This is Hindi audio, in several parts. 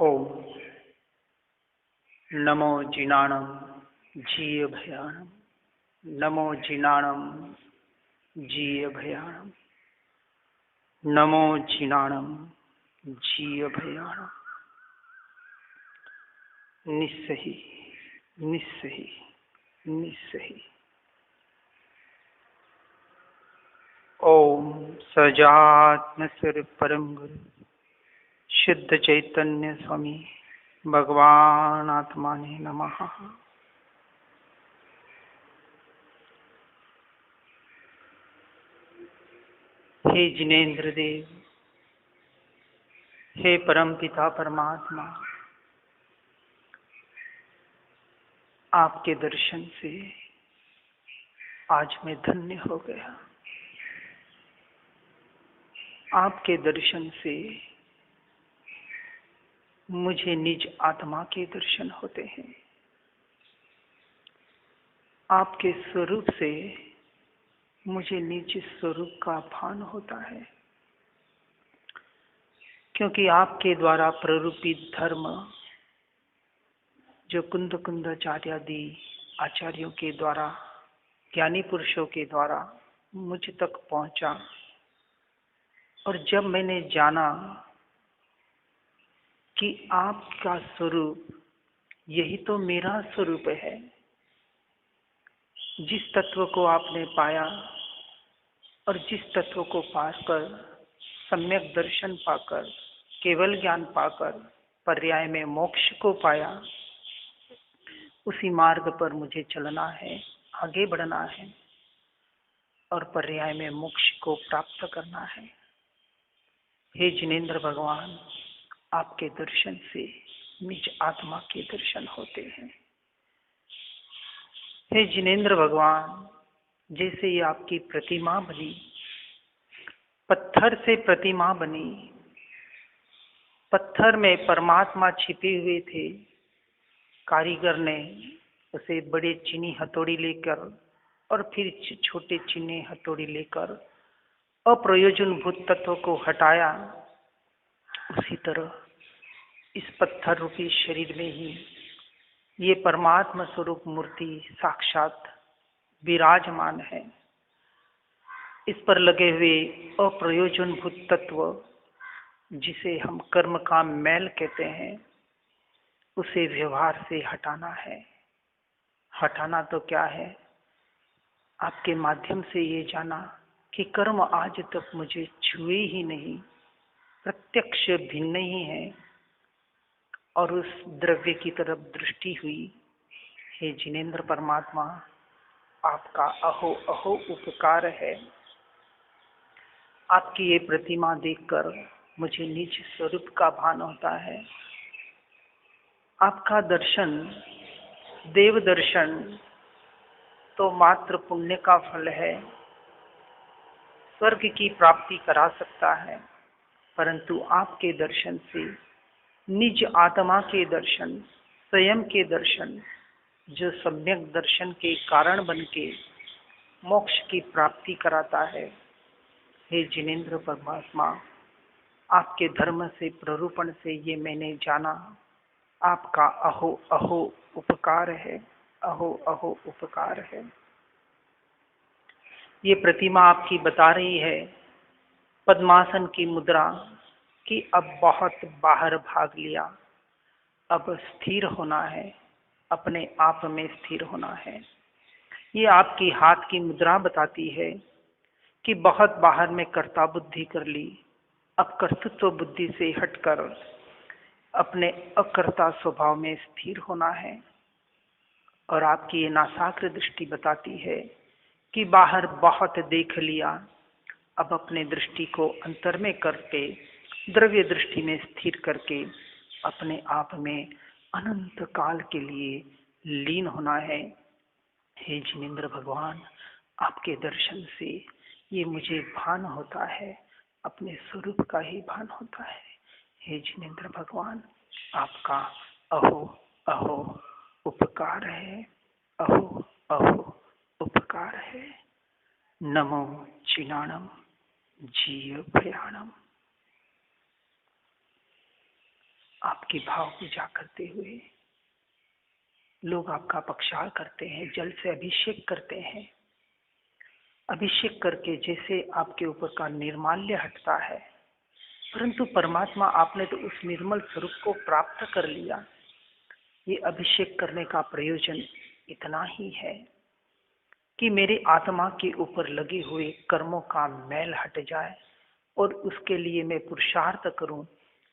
ओम नमो जिनाणम जीय भयाणम। नमो जिनाणम जीय भयाणम। नमो जिनाणम जीय भयाणम। निस्सही निस्सही निस्सही। ओम सजात्म स्वरूप परम गुरु शुद्ध चैतन्य स्वामी भगवान आत्मा ने नमः। हे जिनेन्द्र देव, हे परम पिता परमात्मा, आपके दर्शन से आज मैं धन्य हो गया। आपके दर्शन से मुझे निज आत्मा के दर्शन होते हैं। आपके स्वरूप से मुझे निज स्वरूप का भान होता है, क्योंकि आपके द्वारा प्ररूपित धर्म जो कुंद कुंदाचार्यादि आचार्यों के द्वारा, ज्ञानी पुरुषों के द्वारा मुझ तक पहुंचा, और जब मैंने जाना कि आपका स्वरूप यही तो मेरा स्वरूप है, जिस तत्व को आपने पाया और जिस तत्व को पाकर सम्यक दर्शन पाकर केवल ज्ञान पाकर पर्याय में मोक्ष को पाया, उसी मार्ग पर मुझे चलना है, आगे बढ़ना है और पर्याय में मोक्ष को प्राप्त करना है। हे जिनेन्द्र भगवान, आपके दर्शन से निज आत्मा के दर्शन होते हैं। हे जिनेन्द्र भगवान, जैसे ही आपकी प्रतिमा बनी, पत्थर से प्रतिमा बनी, पत्थर में परमात्मा छिपे हुए थे। कारीगर ने उसे बड़े चीनी हथौड़ी लेकर और फिर छोटे चीनी हथौड़ी लेकर अप्रयोजनभूत तत्व को हटाया। उसी तरह इस पत्थर रूपी शरीर में ही ये परमात्मा स्वरूप मूर्ति साक्षात विराजमान है। इस पर लगे हुए अप्रयोजनभूत तत्व, जिसे हम कर्म का मैल कहते हैं, उसे व्यवहार से हटाना है। हटाना तो क्या है, आपके माध्यम से ये जाना कि कर्म आज तक मुझे छुए ही नहीं, प्रत्यक्ष भिन्न ही है, और उस द्रव्य की तरफ दृष्टि हुई। हे जिनेन्द्र परमात्मा, आपका अहो अहो उपकार है। आपकी ये प्रतिमा देखकर मुझे निज स्वरूप का भान होता है। आपका दर्शन, देव दर्शन तो मात्र पुण्य का फल है, स्वर्ग की प्राप्ति करा सकता है, परंतु आपके दर्शन से निज आत्मा के दर्शन, स्वयं के दर्शन, जो सम्यक दर्शन के कारण बन के मोक्ष की प्राप्ति कराता है। हे जिनेन्द्र परमात्मा, आपके धर्म से प्ररूपण से ये मैंने जाना, आपका अहो अहो उपकार है, अहो अहो उपकार है। ये प्रतिमा आपकी बता रही है पद्मासन की मुद्रा कि अब बहुत बाहर भाग लिया, अब स्थिर होना है, अपने आप में स्थिर होना है। ये आपकी हाथ की मुद्रा बताती है कि बहुत बाहर में कर्ता बुद्धि कर ली, अब कर्तृत्व बुद्धि से हटकर अपने अकर्ता स्वभाव में स्थिर होना है। और आपकी ये नासाग्र दृष्टि बताती है कि बाहर बहुत देख लिया, अब अपने दृष्टि को अंतर में करके द्रव्य दृष्टि में स्थिर करके अपने आप में अनंत काल के लिए लीन होना है। हे जिनेन्द्र भगवान, आपके दर्शन से ये मुझे भान होता है, अपने स्वरूप का ही भान होता है। हे जिनेन्द्र भगवान, आपका अहो अहो उपकार है, अहो अहो उपकार है। नमो जिनाणम जीय भयाणम। आपकी भाव पूजा करते हुए लोग आपका पक्षार करते हैं, जल से अभिषेक करते हैं। अभिषेक करके जैसे आपके ऊपर का निर्माल्य हटता है, परंतु परमात्मा आपने तो उस निर्मल स्वरूप को प्राप्त कर लिया। ये अभिषेक करने का प्रयोजन इतना ही है कि मेरे आत्मा के ऊपर लगे हुए कर्मों का मैल हट जाए और उसके लिए मैं पुरुषार्थ करूं,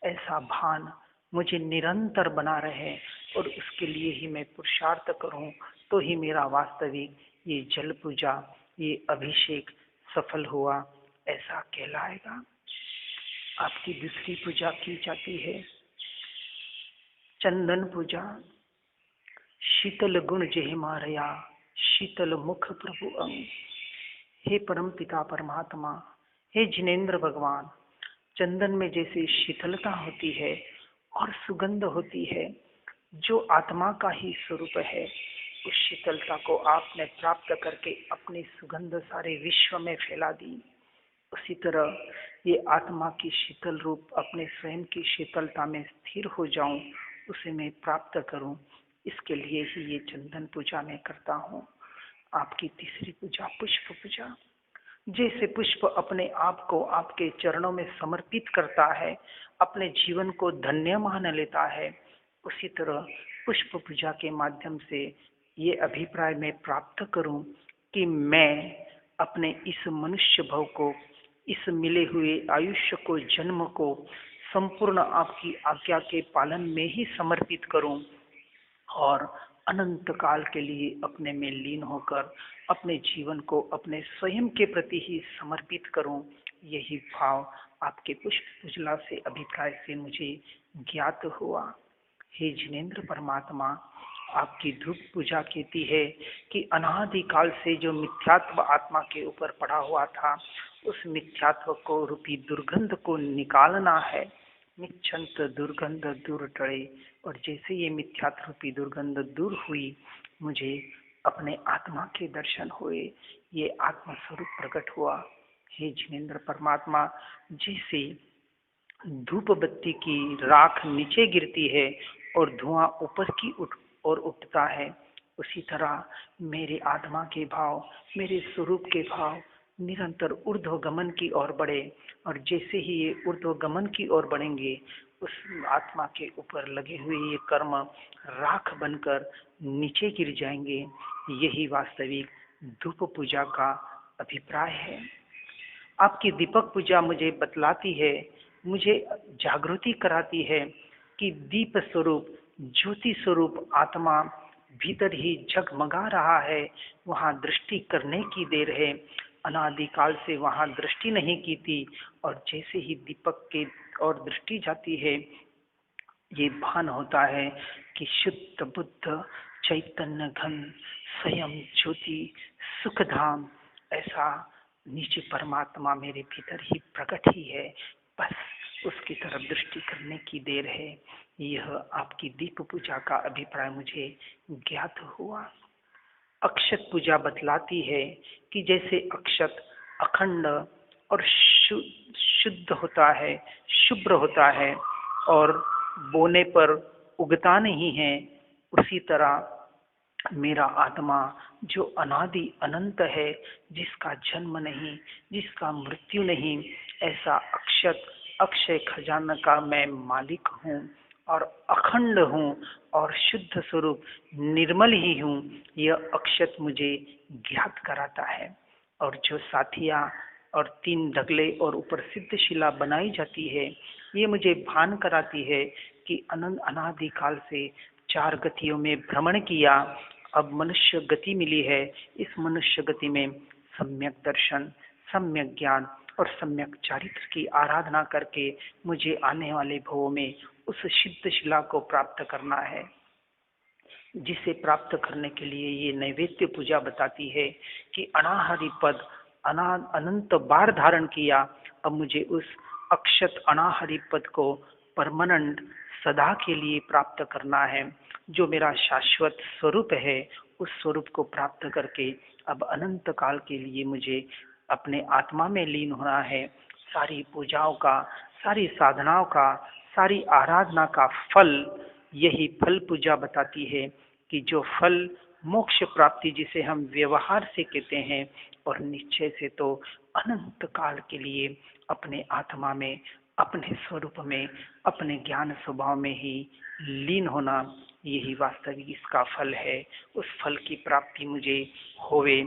ऐसा भान मुझे निरंतर बना रहे और उसके लिए ही मैं पुरुषार्थ करूं, तो ही मेरा वास्तविक ये जल पूजा, ये अभिषेक सफल हुआ, ऐसा कहलाएगा। आपकी दूसरी पूजा की जाती है चंदन पूजा। शीतल गुण जेहि मारया, शीतल मुख प्रभु अंग। हे परम पिता परमात्मा, हे जिनेन्द्र भगवान, चंदन में जैसे शीतलता होती है और सुगंध होती है, जो आत्मा का ही स्वरूप है, उस शीतलता को आपने प्राप्त करके अपनी सुगंध सारे विश्व में फैला दी। उसी तरह ये आत्मा की शीतल रूप अपने स्वयं की शीतलता में स्थिर हो जाऊं, उसे मैं प्राप्त करूं, इसके लिए ही ये चंदन पूजा मैं करता हूँ। आपकी तीसरी पूजा पुष्प पूजा। जैसे पुष्प अपने आप को आपके चरणों में समर्पित करता है, अपने जीवन को धन्य मान लेता है, उसी तरह पुष्प पूजा के माध्यम से ये अभिप्राय मैं प्राप्त करूं कि मैं अपने इस मनुष्य भव को, इस मिले हुए आयुष्य को, जन्म को संपूर्ण आपकी आज्ञा के पालन में ही समर्पित करूं और अनंत काल के लिए अपने में लीन होकर अपने जीवन को अपने स्वयं के प्रति ही समर्पित करूं। यही भाव आपके पुष्प पूजला से अभिप्राय से मुझे ज्ञात हुआ। हे जिनेन्द्र परमात्मा, आपकी धूप पूजा कहती है कि अनादि काल से जो मिथ्यात्व आत्मा के ऊपर पड़ा हुआ था, उस मिथ्यात्व को रूपी दुर्गंध को निकालना है। मिच्छंत दुर्गंध दूर टळे, और जैसे ये मिथ्यात्व रूपी दुर्गंध दूर हुई, मुझे अपने आत्मा के दर्शन हुए, ये आत्मा स्वरूप प्रकट हुआ। हे जिनेन्द्र परमात्मा, जैसे धूप बत्ती की राख नीचे गिरती है और धुआं ऊपर की उठता है, उसी तरह मेरे आत्मा के भाव, मेरे स्वरूप के भाव निरंतर ऊर्ध्वगमन की ओर बढ़े, और जैसे ही ये ऊर्ध्वगमन की ओर बढ़ेंगे, उस आत्मा के ऊपर लगे हुए ये कर्म राख बनकर नीचे गिर जाएंगे। यही वास्तविक धूप पूजा का अभिप्राय है। आपकी दीपक पूजा मुझे बतलाती है, मुझे जागृति कराती है कि दीप स्वरूप, ज्योति स्वरूप आत्मा भीतर ही जगमगा रहा है, वहाँ दृष्टि करने की देर है। अनादिकाल से वहाँ दृष्टि नहीं की थी, और जैसे ही दीपक के और दृष्टि जाती है, ये भान होता है कि शुद्ध बुद्ध चैतन्य घन स्वयं ज्योति सुखधाम, ऐसा नीचे परमात्मा मेरे भीतर ही प्रकट ही है, बस उसकी तरफ दृष्टि करने की देर है। यह आपकी दीप पूजा का अभिप्राय मुझे ज्ञात हुआ। अक्षत पूजा बतलाती है कि जैसे अक्षत अखंड और शुद्ध होता है, शुभ्र होता है और बोने पर उगता नहीं है, उसी तरह मेरा आत्मा जो अनादि अनंत है, जिसका जन्म नहीं, जिसका मृत्यु नहीं, ऐसा अक्षत अक्षय खजाना का मैं मालिक हूँ और अखंड हूँ और शुद्ध स्वरूप निर्मल ही हूँ, यह अक्षत मुझे ज्ञात कराता है। और जो साथिया और 3 ढगले और ऊपर सिद्ध शिला बनाई जाती है, ये मुझे भान कराती है कि अनंत अनादि काल से 4 गतियों में भ्रमण किया, अब मनुष्य गति मिली है। इस मनुष्य गति में सम्यक दर्शन, सम्यक ज्ञान और सम्यक चारित्र की आराधना करके मुझे आने वाले भवों में उस सिद्ध शिला को प्राप्त करना है, जिसे प्राप्त करने के लिए ये नैवेद्य पूजा बताती है कि अनाहरि पद अनंत बार धारण किया, अब मुझे उस अक्षत अनाहरि पद को परमानेंट सदा के लिए प्राप्त करना है। जो मेरा शाश्वत स्वरूप है, उस स्वरूप को प्राप्त करके अब अनंत काल के लिए मुझे अपने आत्मा में लीन होना है। सारी पूजाओं का, सारी साधनाओं का, सारी आराधना का फल, यही फल पूजा बताती है कि जो फल मोक्ष प्राप्ति जिसे हम व्यवहार से कहते हैं और निश्चय से तो अनंत काल के लिए अपने आत्मा में, अपने स्वरूप में, अपने ज्ञान स्वभाव में ही लीन होना, यही वास्तविक इसका फल है। उस फल की प्राप्ति मुझे होवे,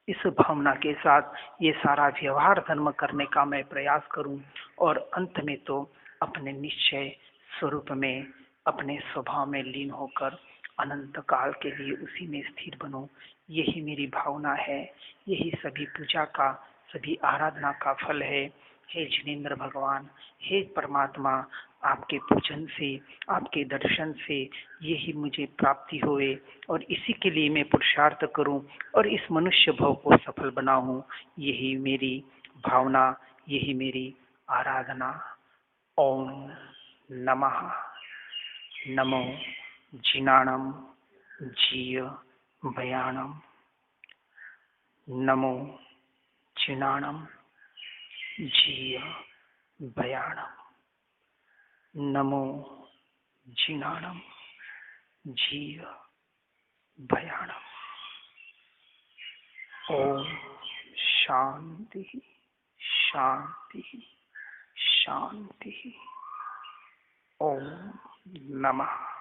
इस भावना के साथ ये सारा व्यवहार धर्म करने का मैं प्रयास करूं और अंत में तो अपने निश्चय स्वरूप में, अपने स्वभाव में लीन होकर अनंत काल के लिए उसी में स्थिर बनूं। यही मेरी भावना है, यही सभी पूजा का, सभी आराधना का फल है। हे जिनेंद्र भगवान, हे परमात्मा, आपके पूजन से, आपके दर्शन से यही मुझे प्राप्ति होए और इसी के लिए मैं पुरुषार्थ करूं और इस मनुष्य भव को सफल बनाऊं। यही मेरी भावना, यही मेरी आराधना। ओम नमः। नमो जिनाणम जीय भयाणम। नमो जिनाणम जीय भयाणम। नमो जिनाणम जीय भयाणम। ओम शांति शांति शांति। ओम नमः।